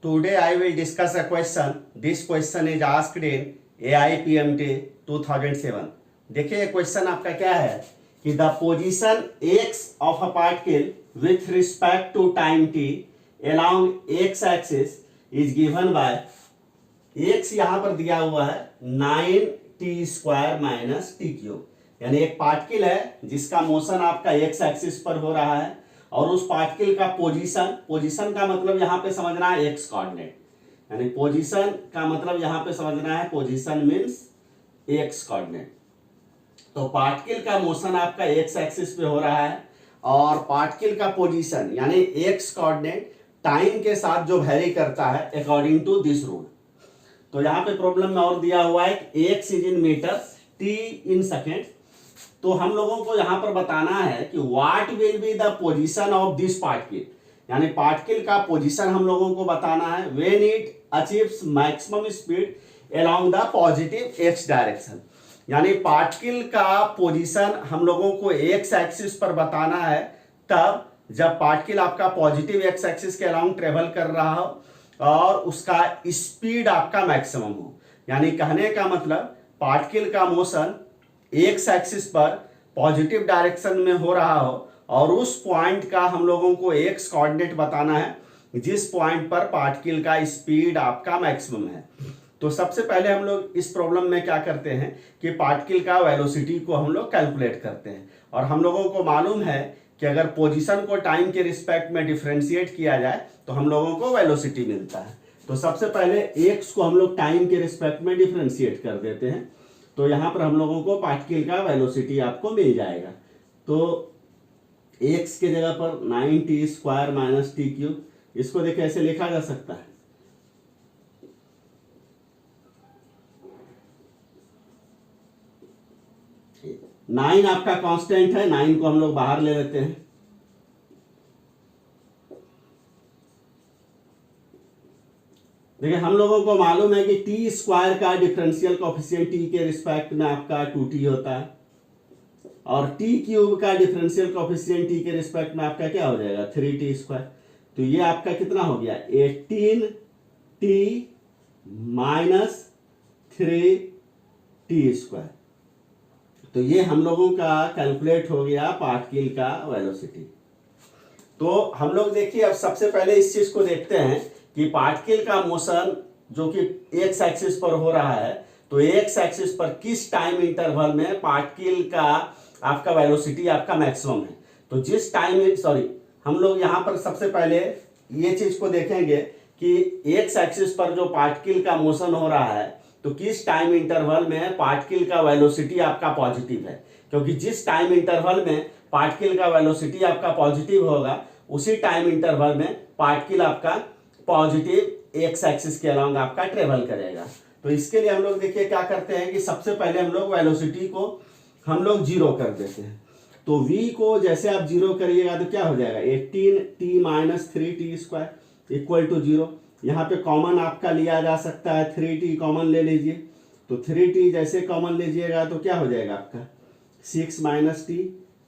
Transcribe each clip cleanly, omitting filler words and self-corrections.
Today I will discuss a question. This question is asked in AIPMT 2007. देखिए question आपका क्या है कि the position x of a particle with respect to time t along x axis is given by x यहाँ पर दिया हुआ है 9t² माइनस टी क्यूब, यानी एक पार्टिकल है जिसका मोशन आपका x एक्सिस पर हो रहा है और उस पार्टिकल का पोजीशन का मतलब यहां पे समझना है एक्स कोऑर्डिनेट, यानी पोजीशन का मतलब यहां पे समझना है पोजीशन मींस एक्स कोऑर्डिनेट। तो पार्टिकल का मोशन आपका एक्स एक्सिस पे हो रहा है और पार्टिकल का पोजीशन यानी एक्स कोऑर्डिनेट टाइम के साथ जो वेरी करता है अकॉर्डिंग टू दिस रूल। तो यहाँ पे प्रॉब्लम में और दिया हुआ है x is in metre, t in second. तो हम लोगों को यहां पर बताना है कि what will be the position of this particle, यानी पार्टिकल का पोजीशन हम लोगों को बताना है when it achieves maximum speed along the positive x direction. यानी पार्टिकल का पोजीशन हम लोगों को एक्स एक्सिस पर बताना है तब जब पार्टिकल आपका पॉजिटिव एक्स एक्सिस के अलोंग ट्रेवल कर रहा हो और उसका स्पीड आपका मैक्सिमम हो। यानी कहने का मतलब पार्टिकल का मोशन एक्स एक्सिस पर पॉजिटिव डायरेक्शन में हो रहा हो और उस पॉइंट का हम लोगों को एक्स कोऑर्डिनेट बताना है जिस पॉइंट पर पार्टिकल का स्पीड आपका मैक्सिमम है। तो सबसे पहले हम लोग इस प्रॉब्लम में क्या करते हैं कि पार्टिकल का वेलोसिटी को हम लोग कैलकुलेट करते हैं और हम लोगों को मालूम है कि अगर पोजीशन को टाइम के रिस्पेक्ट में डिफरेंशिएट किया जाए तो हम लोगों को वेलोसिटी मिलता है। तो सबसे पहले एक्स को हम लोग टाइम के रिस्पेक्ट में डिफरेंशिएट कर देते हैं, तो यहां पर हम लोगों को पार्टिकल का वेलोसिटी आपको मिल जाएगा। तो x के जगह पर 9t² माइनस टी क्यूब, इसको देखिए ऐसे लिखा जा सकता है। नाइन आपका कांस्टेंट है, 9 को हम लोग बाहर ले लेते हैं। देखिए हम लोगों को मालूम है कि t² का डिफरेंशियल कोएफिशिएंट t के रिस्पेक्ट में आपका 2t होता है और t³ का डिफरेंशियल कोएफिशिएंट t के रिस्पेक्ट में आपका क्या हो जाएगा 3t²। तो ये आपका कितना हो गया 18t माइनस 3t²। तो ये हम लोगों का कैलकुलेट हो गया पार्टिकल का वेलोसिटी। तो हम लोग देखिए अब सबसे पहले इस चीज को देखते हैं कि पार्टिकल का मोशन जो कि एक्स एक्सिस पर हो रहा है, तो एक्स एक्सिस पर किस टाइम इंटरवल में पार्टिकल का आपका वेलोसिटी आपका मैक्सिमम है। तो जिस टाइम हम लोग यहां पर सबसे पहले ये चीज को देखेंगे कि एक्स एक्सिस पर जो पार्टिकल का मोशन हो रहा है तो किस टाइम इंटरवल में पार्टिकल का वेलोसिटी आपका पॉजिटिव है, क्योंकि जिस टाइम इंटरवल में पार्टिकल का वेलोसिटी आपका पॉजिटिव होगा उसी टाइम इंटरवल में पार्टिकल आपका पॉजिटिव एक्स एक्सिस के अलोंग आपका ट्रेवल करेगा। तो इसके लिए हम लोग देखिए क्या करते हैं कि सबसे पहले हम लोग वेलोसिटी को हम लोग 0 कर देते हैं। तो v को जैसे आप 0 करिएगा तो क्या हो जाएगा 18t minus 3t² equal to 0। यहाँ पे कॉमन आपका लिया जा सकता है, 3t कॉमन ले लीजिए। तो 3t जैसे कॉमन लीजिएगा तो क्या हो जाएगा आपका 6 माइनस टी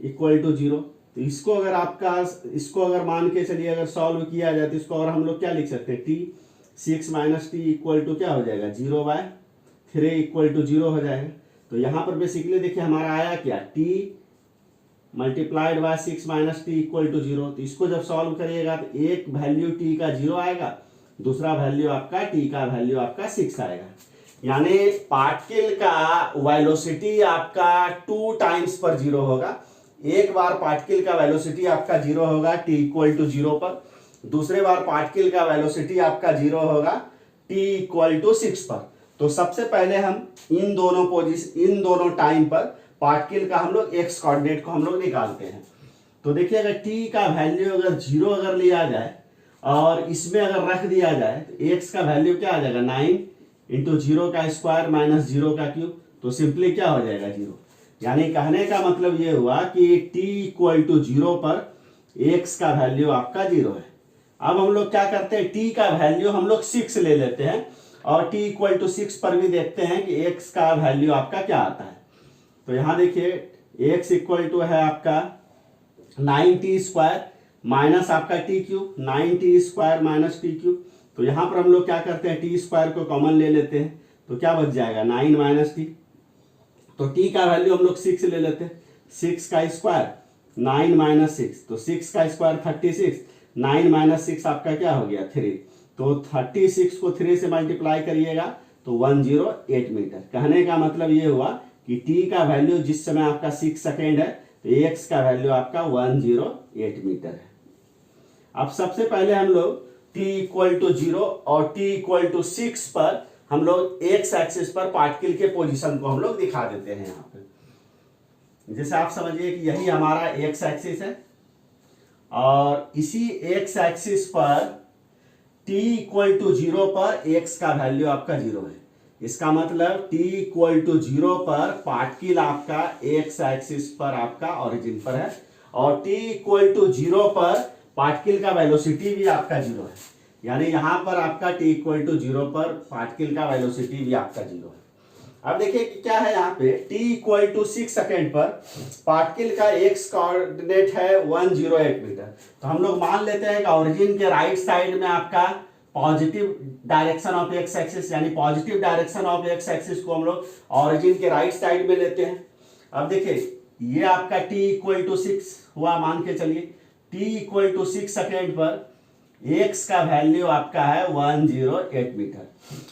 इक्वल टू 0। तो इसको अगर मान के चलिए अगर सॉल्व किया जाए तो इसको और हम लोग क्या लिख सकते हैं t 6 minus t equal to क्या हो जाएगा 0/3 इक्वल टू 0 हो जाएगा। तो यहाँ पर बेसिकली देखिए हमारा आया क्या t multiplied by 6 minus t equal to 0। तो इसको जब सॉल्व करिएगा तो एक वैल्यू t का 0 आएगा, दूसरा वैल्यू आपका t का वैल्यू आपका 6 आएगा। यानी पार्टिकल का वेलोसिटी आपका 2 टाइम्स पर 0 होगा। एक बार पार्टिकल का वेलोसिटी आपका 0 होगा t इक्वल टू 0 पर, दूसरे बार पार्टिकल का वेलोसिटी आपका 0 होगा t इक्वल टू 6 पर। तो सबसे पहले हम इन दोनों टाइम पर पार्टिकल का हम लोग एक्स कोऑर्डिनेट को हम लोग निकालते हैं। तो देखिए अगर t का वैल्यू अगर 0 अगर लिया जाए और इसमें अगर रख दिया जाए तो x का वैल्यू क्या आ जाएगा 9 इंटू 0 का स्क्वायर माइनस 0 का क्यूब। तो सिंपली क्या हो जाएगा 0। यानी कहने का मतलब ये हुआ कि t इक्वल टू 0 पर x का वैल्यू आपका 0 है। अब हम लोग क्या करते हैं t का वैल्यू हम लोग 6 ले लेते हैं और t इक्वल टू 6 पर भी देखते हैं कि x का वैल्यू आपका क्या आता है। तो यहां देखिए x इक्वल टू है आपका 9t² माइनस आपका T cube 9t² minus T cube. तो यहाँ पर हम लोग क्या करते हैं, टी स्क्वायर को कॉमन ले लेते हैं, तो क्या बच जाएगा 9 माइनस टी। तो टी का वैल्यू हम लोग 6 ले लेते हैं, 6 का स्क्वायर 9 माइनस 6, तो 6 का स्क्वायर 36, 9 माइनस 6 आपका क्या हो गया 3। तो 36 को 3 से मल्टीप्लाई करिएगा तो 108 मीटर। कहने का मतलब ये हुआ कि टी का वैल्यू जिस समय आपका 6 सेकेंड है तो एक्स का वैल्यू आपका 108 मीटर है। अब सबसे पहले हम लोग t इक्वल टू 0 और t इक्वल टू 6 पर हम लोग एक्स एक्सिस पर पार्टिकल के पोजीशन को हम लोग दिखा देते हैं। यहाँ पे जैसे आप समझिए कि यही हमारा एक्स एक्सिस है और इसी एक्स एक्सिस पर t इक्वल टू 0 पर x का वैल्यू आपका 0 है। इसका मतलब t इक्वल टू 0 पर पार्टिकल आपका एक्स एक्सिस पर आपका ओरिजिन पर है और t इक्वल टू 0 पर पार्टिकल का वेलोसिटी भी आपका 0 है। यानी यहां पर आपका t इक्वल टू 0 पर पार्टिकल का वेलोसिटी भी आपका 0 है। अब देखिए कि क्या है, यहाँ पे t इक्वल टू 6 सेकेंड पर पार्टिकल का x कोऑर्डिनेट है 108 मीटर। तो हम लोग मान लेते हैं कि ओरिजिन के राइट साइड में आपका positive direction of X axis, यानी positive direction of X axis को हम लोग ओरिजिन के राइट साइड में लेते हैं। अब देखिए ये आपका t इक्वल टू 6 हुआ, मान के चलिए t इक्वल टू 6 सेकेंड पर x का वैल्यू आपका है 108 मीटर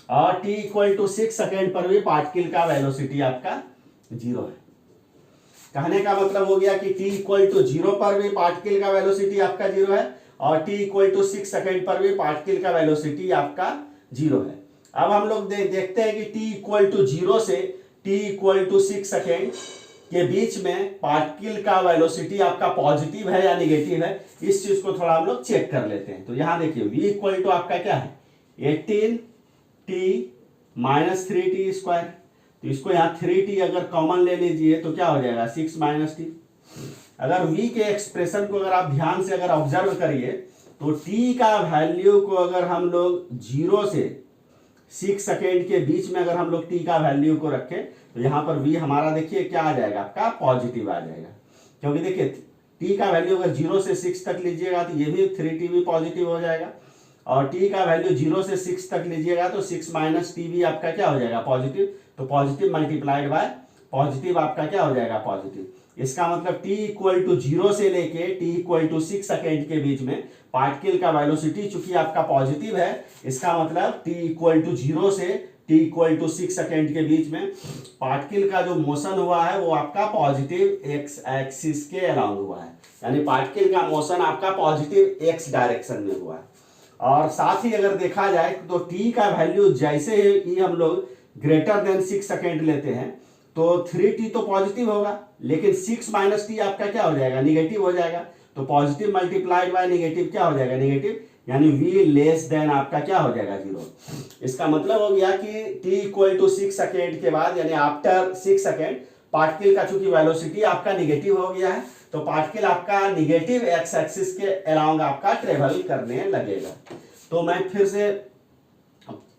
और t इक्वल टू 6 सेकेंड पर भी पार्टिकल का वेलोसिटी आपका 0 है। कहने का मतलब हो गया कि t इक्वल टू 0 पर भी पार्टिकल का वेलोसिटी आपका 0 है और t इक्वल टू 6 सेकेंड पर भी पार्टिकल का वेलोसिटी आपका 0 है। अब हम लोग देखते हैं कि t इक्वल टू 0 से t इक्वल टू 6 सेकेंड के बीच में पार्टिकल का वेलोसिटी आपका पॉजिटिव है या निगेटिव है, इस चीज को थोड़ा हम लोग चेक कर लेते हैं। तो यहां देखिए v इक्वल टू आपका क्या है 18t माइनस 3t स्क्वायर। तो इसको यहाँ 3t अगर कॉमन ले लीजिए तो क्या हो जाएगा 6 माइनस टी। अगर v के एक्सप्रेशन को अगर आप ध्यान से अगर ऑब्जर्व करिए तो t का वैल्यू को अगर हम लोग 0 से 6 सेकेंड के बीच में अगर हम लोग t का वैल्यू को रखें तो यहाँ पर v हमारा देखिए क्या आ जाएगा आपका पॉजिटिव आ जाएगा। क्योंकि देखिए t का वैल्यू अगर 0 से 6 तक लीजिएगा तो ये भी 3t भी पॉजिटिव हो जाएगा और t का वैल्यू 0 से 6 तक लीजिएगा तो 6 माइनस टी भी आपका क्या हो जाएगा पॉजिटिव। तो पॉजिटिव मल्टीप्लाइड बाय पॉजिटिव आपका क्या हो जाएगा पॉजिटिव। इसका मतलब t इक्वल टू 0 से लेके t इक्वल टू 6 सेकेंड के बीच में पार्टिकल का वेलोसिटी चूंकि आपका पॉजिटिव है, इसका मतलब t इक्वल टू 0 से t इक्वल टू 6 सेकेंड के बीच में पार्टिकल का जो मोशन हुआ है वो आपका पॉजिटिव एक्स एक्सिस के अलाउंग हुआ है। यानी पार्टिकल का मोशन आपका पॉजिटिव एक्स डायरेक्शन में हुआ है। और साथ ही अगर देखा जाए तो t का वैल्यू जैसे ही हम लोग ग्रेटर देन 6 सेकेंड लेते हैं तो 3t तो पॉजिटिव होगा, लेकिन 6 माइनस टी आपका क्या हो जाएगा निगेटिव हो जाएगा। तो पॉजिटिव मल्टीप्लाइड बाय निगेटिव क्या हो जाएगा निगेटिव, यानी v लेस देन आपका क्या हो जाएगा 0। इसका मतलब हो गया कि t इक्वल टू 6 सेकेंड के बाद यानी आफ्टर 6 सेकेंड पार्टिकल का चूंकि वेलोसिटी आपका निगेटिव हो गया है तो पार्टिकल आपका निगेटिव एक्स एक्सिस के अलाउंग आपका ट्रेवल करने लगेगा। तो मैं फिर से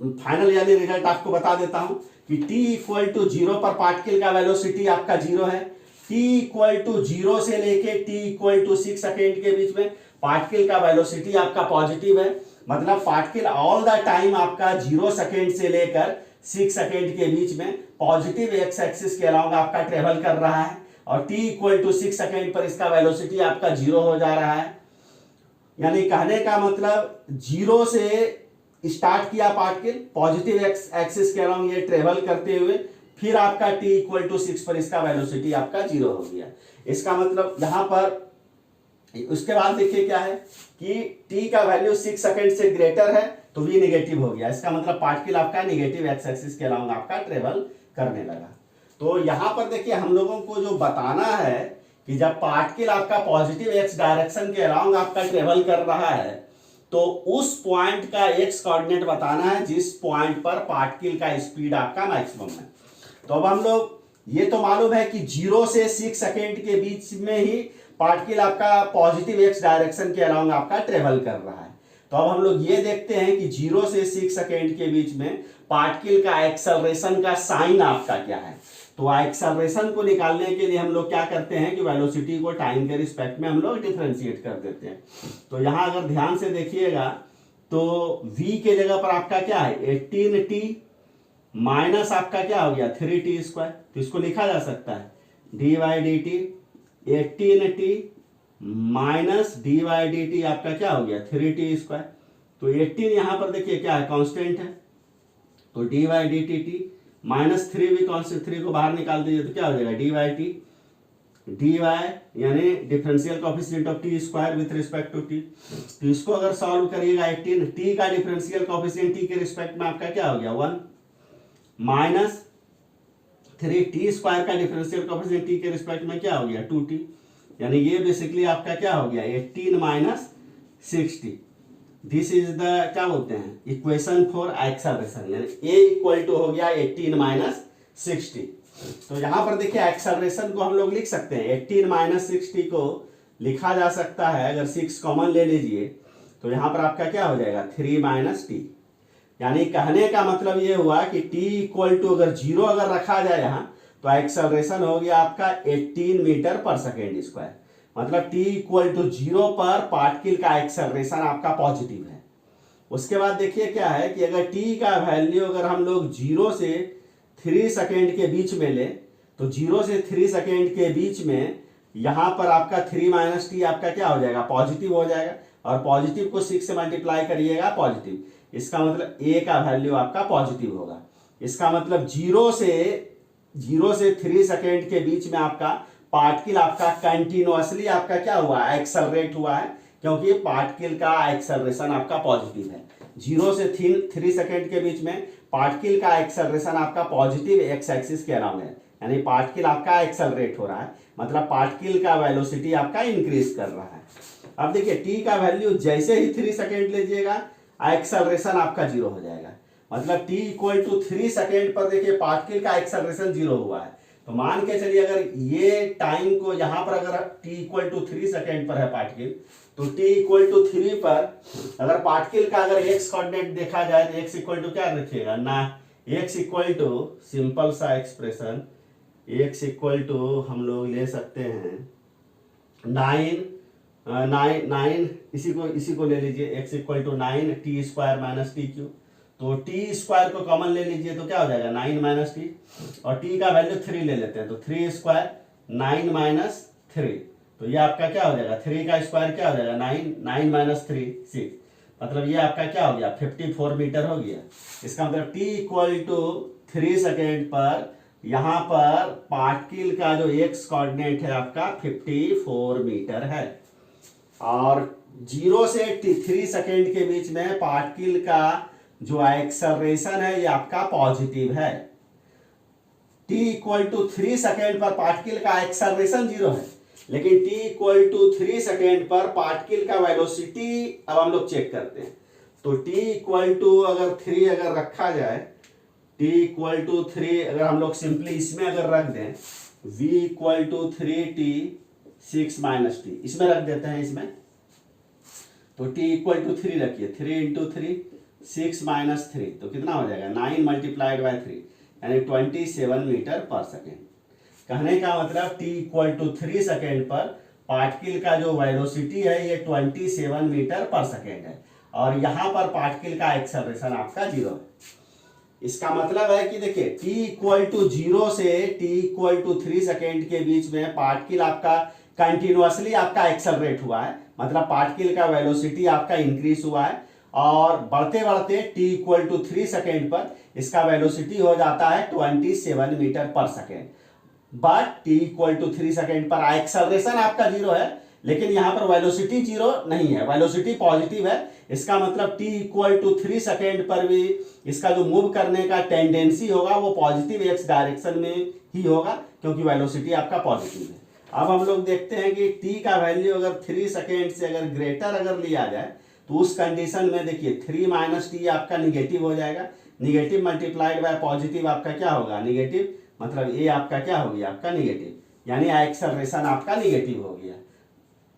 फाइनल यानी रिजल्ट आपको बता देता हूं कि t इक्वल टू 0 पर पार्टिकल का वेलोसिटी आपका 0 है। t इक्वल टू 0 से लेके t इक्वल टू 6 सेकेंड के बीच में पार्टिकल का वेलोसिटी आपका पॉजिटिव है। मतलब पार्टिकल ऑल द टाइम आपका 0 सेकेंड से लेकर 6 सेकेंड के बीच में पॉजिटिव एक्स एक्सिस के अलाउंग आपका ट्रेवल कर रहा है और t इक्वल टू 6 सेकेंड पर इसका वेलोसिटी आपका 0 हो जा रहा है। यानी कहने का मतलब 0 से स्टार्ट किया पार्टिकल पॉजिटिव एक्स एक्सिस के अलाउंग ये ट्रेवल करते हुए फिर आपका t इक्वल टू 6 पर इसका वेलोसिटी आपका 0 हो गया। इसका मतलब यहां पर उसके बाद देखिए क्या है कि t का वैल्यू 6 सेकेंड से ग्रेटर है तो v निगेटिव हो गया। इसका मतलब पार्टिकल आपका निगेटिव एक्स एक्सिस के अलाउंग आपका ट्रेवल करने लगा। तो यहां पर देखिए हम लोगों को जो बताना है कि जब पार्टिकल आपका पॉजिटिव एक्स डायरेक्शन के अलाउंग आपका ट्रेवल कर रहा है तो उस पॉइंट का एक्स कोऑर्डिनेट बताना है जिस पॉइंट पर पार्टिकल का स्पीड आपका मैक्सिमम है। तो अब हम लोग ये तो मालूम है कि 0 से 6 सेकेंड के बीच में ही पार्टिकल आपका पॉजिटिव एक्स डायरेक्शन के अलाउंग आपका ट्रेवल कर रहा है। तो अब हम लोग ये देखते हैं कि 0 से 6 सेकेंड के बीच में पार्टिकल का एक्सेलरेशन का साइन आपका क्या है। तो एक्सेलरेशन को निकालने के लिए हम लोग क्या करते हैं कि वेलोसिटी को टाइम के रिस्पेक्ट में हम लोग डिफरेंशिएट कर देते हैं। तो यहां अगर ध्यान से देखिएगा तो v के जगह पर आपका क्या है 18t माइनस आपका क्या हो गया 3t²। तो इसको लिखा जा सकता है dy/dt 18t माइनस dy/dt आपका क्या हो गया 3t²। तो 18 यहां पर देखिए क्या है कांस्टेंट है, तो dy/dt माइनस 3 भी कांस्टेंट, 3 को बाहर निकाल दीजिए तो क्या हो जाएगा dy यानी differential coefficient of t² with respect to t। तो इसको अगर सॉल्व करिएगा 18 t का डिफरेंशियल कोएफिशिएंट t के रिस्पेक्ट में आपका क्या हो गया 1 माइनस 3t² का डिफरेंशियल कोएफिशिएंट t के रिस्पेक्ट में क्या हो गया 2t, यानी ये बेसिकली आपका क्या हो गया 18 माइनस 60। दिस इज द क्या बोलते हैं इक्वेशन फॉर एक्सेलरेशन, यानी a इक्वल टू हो गया 18 माइनस 60। तो यहां पर देखिए एक्सेलरेशन को हम लोग लिख सकते हैं 18 माइनस 60 को लिखा जा सकता है, अगर 6 कॉमन ले लीजिए तो यहां पर आपका क्या हो जाएगा 3 माइनस टी। यानी कहने का मतलब ये हुआ कि t इक्वल टू अगर 0 अगर रखा जाए यहाँ तो एक्सेलरेशन हो गया आपका 18 मीटर पर सेकेंड स्क्वायर। मतलब t इक्वल टू 0 पर पार्टिकल का एक्सेलरेशन आपका पॉजिटिव है। उसके बाद देखिए क्या है कि अगर t का वैल्यू अगर हम लोग 0 से 3 सेकेंड के बीच में ले तो 0 से 3 सेकेंड के बीच में यहां पर आपका 3 माइनस टी आपका क्या हो जाएगा पॉजिटिव हो जाएगा, और पॉजिटिव को 6 से मल्टीप्लाई करिएगा पॉजिटिव, इसका मतलब a का वैल्यू आपका पॉजिटिव होगा। इसका मतलब 0 से 3 सेकेंड के बीच में आपका पार्टिकल आपका कंटिन्यूअसली आपका क्या हुआ एक्सेलरेट हुआ है, क्योंकि पार्टिकल का एक्सेलरेशन आपका पॉजिटिव है। 0 से 3 सेकेंड के बीच में पार्टिकल का एक्सेलरेशन आपका पॉजिटिव एक्स एक्सिस के अराउंड है, यानी पार्टिकल आपका एक्सेलरेट हो रहा है, मतलब पार्टिकल का वेलोसिटी आपका इंक्रीज कर रहा है। अब देखिए t का वैल्यू जैसे ही 3 सेकेंड लीजिएगा एक्सेलरेशन आपका 0 हो जाएगा। मतलब t इक्वल टू 3 सेकेंड पर देखिए पार्टिकल का एक्सेलरेशन 0 हुआ है। तो मान के चलिए अगर ये टाइम को यहां पर अगर t इक्वल टू 3 सेकेंड पर है पार्टिकल, तो t इक्वल टू 3 पर अगर पार्टिकल का अगर x कोऑर्डिनेट देखा जाए तो x इक्वल टू क्या रखिएगा ना, x इक्वल टू सिंपल सा एक्सप्रेशन x इक्वल टू हम लोग ले सकते हैं 9 इसी को ले लीजिए x equal to 9t² minus t cube. तो t² को कॉमन ले लीजिए तो क्या हो जाएगा 9 माइनस टी, और t का वैल्यू 3 ले लेते हैं तो 3² 9 माइनस 3, तो ये आपका क्या हो जाएगा 3 का स्क्वायर क्या हो जाएगा 9 माइनस 3 6, मतलब ये आपका क्या हो गया 54 मीटर हो गया। इसका मतलब t इक्वल टू 3 सेकेंड पर यहां पर पार्टिकल का जो x कोऑर्डिनेट है आपका 54 मीटर है, और 0 से 3 सेकेंड के बीच में पार्टिकल का जो एक्सेलरेशन है ये आपका पॉजिटिव है। t इक्वल टू 3 सेकेंड पर पार्टिकल का एक्सेलरेशन 0 है, लेकिन t इक्वल टू 3 सेकेंड पर पार्टिकल का वेलोसिटी अब हम लोग चेक करते हैं। तो t इक्वल टू अगर 3 अगर रखा जाए, t इक्वल टू 3 अगर हम लोग सिंपली इसमें अगर रख दें v equal to 3t 6 minus t, इसमें रख देते हैं इसमें, तो t इक्वल टू 3 रखिए 3 इंटू 3 6 माइनस 3, तो कितना हो जाएगा 9 मल्टीप्लाइड बाय 3 यानी 27 मीटर पर सेकेंड। कहने का मतलब t इक्वल टू 3 सेकेंड पर पार्टिकल का जो वेलोसिटी है ये 27 मीटर पर सेकेंड है, और यहां पर पार्टिकल का एक्सेलरेशन आपका 0 है। इसका मतलब है कि देखिए t इक्वल टू 0 से t इक्वल टू 3 सेकेंड के बीच में पार्टिकल आपका कंटिन्यूअसली आपका एक्सेलरेट हुआ है, मतलब पार्टिकल का वेलोसिटी आपका इंक्रीज हुआ है, और बढ़ते बढ़ते t इक्वल टू 3 सेकेंड पर इसका वेलोसिटी हो जाता है 27 metre per second. But t equal to 3 second पर एक्सेलरेशन आपका 0 है, लेकिन यहां पर वेलोसिटी 0 नहीं है, वेलोसिटी पॉजिटिव है। इसका मतलब t इक्वल टू 3 सेकेंड पर भी इसका जो मूव करने का टेंडेंसी होगा वो पॉजिटिव x डायरेक्शन में ही होगा, क्योंकि वेलोसिटी आपका पॉजिटिव है। अब हम लोग देखते हैं कि t का वैल्यू अगर 3 सेकेंड से अगर ग्रेटर अगर लिया जाए तो उस कंडीशन में देखिए 3 माइनस टी आपका निगेटिव हो जाएगा, निगेटिव मल्टीप्लाइड बाय पॉजिटिव आपका क्या होगा निगेटिव, मतलब ये आपका क्या हो गया आपका निगेटिव, यानी एक्सेलरेशन आपका निगेटिव हो गया।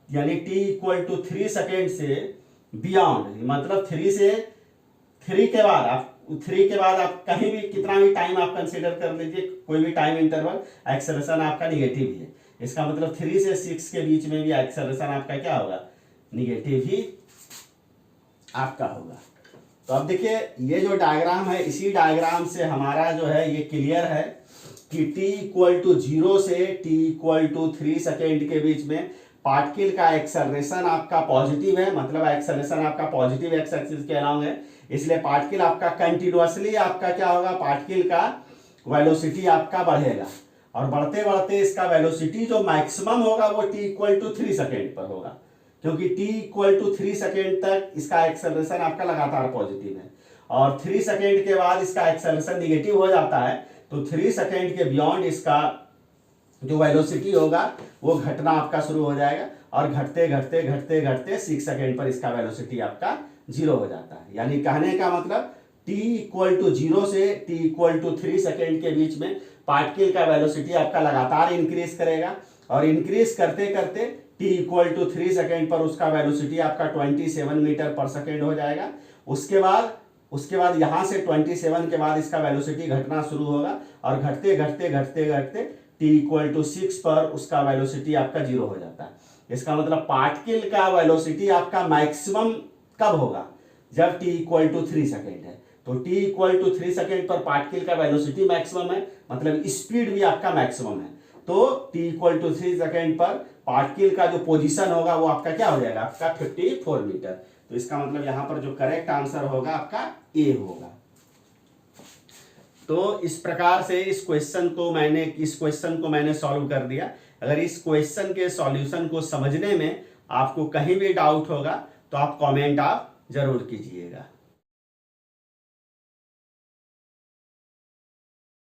यानी t इक्वल टू 3 सेकेंड से बियॉन्ड, मतलब 3 के बाद आप कहीं भी कितना भी टाइम आप कंसीडर कर लीजिए, कोई भी टाइम इंटरवल एक्सेलरेशन आपका निगेटिव ही है। इसका मतलब 3 से 6 के बीच में भी एक्सेलरेशन आपका क्या होगा निगेटिव ही आपका होगा। तो अब देखिए ये जो डायग्राम है, इसी डायग्राम से हमारा जो है ये क्लियर है कि t इक्वल टू 0 से t इक्वल टू 3 सेकेंड के बीच में पार्टिकल का एक्सेलरेशन आपका पॉजिटिव है, मतलब एक्सेलरेशन आपका पॉजिटिव एक्स एक्सिस के अलोंग है, इसलिए पार्टिकल आपका कंटिन्यूअसली आपका क्या होगा, पार्टिकल का वेलोसिटी आपका बढ़ेगा, और बढ़ते बढ़ते इसका वेलोसिटी जो मैक्सिमम होगा वो t इक्वल टू 3 सेकेंड पर होगा, क्योंकि t इक्वल टू 3 सेकेंड तक इसका एक्सेलरेशन आपका लगातार पॉजिटिव है, और 3 सेकेंड के बाद इसका एक्सेलरेशन निगेटिव हो जाता है, तो 3 सेकेंड के बियॉन्ड इसका जो वेलोसिटी होगा वो घटना आपका शुरू हो जाएगा, और घटते घटते घटते घटते 6 सेकेंड पर इसका वेलोसिटी आपका 0 हो जाता है। यानी कहने का मतलब t इक्वल टू 0 से t इक्वल टू 3 सेकेंड के बीच में पार्टिकल का वेलोसिटी आपका लगातार इंक्रीज करेगा, और इंक्रीज करते करते t इक्वल टू 3 सेकेंड पर उसका वेलोसिटी आपका 27 मीटर पर सेकेंड हो जाएगा। उसके बाद यहां से 27 के बाद इसका वेलोसिटी घटना शुरू होगा, और घटते घटते घटते घटते t इक्वल टू 6 पर उसका वेलोसिटी आपका 0 हो जाता है। इसका मतलब पार्टिकल का वेलोसिटी आपका मैक्सिमम कब होगा, जब t इक्वल टू 3 सेकेंड है। तो t इक्वल टू 3 सेकेंड पर पार्टिकल का वेलोसिटी मैक्सिमम है, मतलब स्पीड भी आपका मैक्सिमम है। तो t इक्वल टू 3 सेकेंड पर पार्टिकल का जो पोजीशन होगा वो आपका क्या हो जाएगा, आपका 54 मीटर। तो इसका मतलब यहां पर जो करेक्ट आंसर होगा आपका ए होगा। तो इस प्रकार से इस क्वेश्चन को मैंने सॉल्व कर दिया। अगर इस क्वेश्चन के सॉल्यूशन को समझने में आपको कहीं भी डाउट होगा तो आप कमेंट आप जरूर कीजिएगा।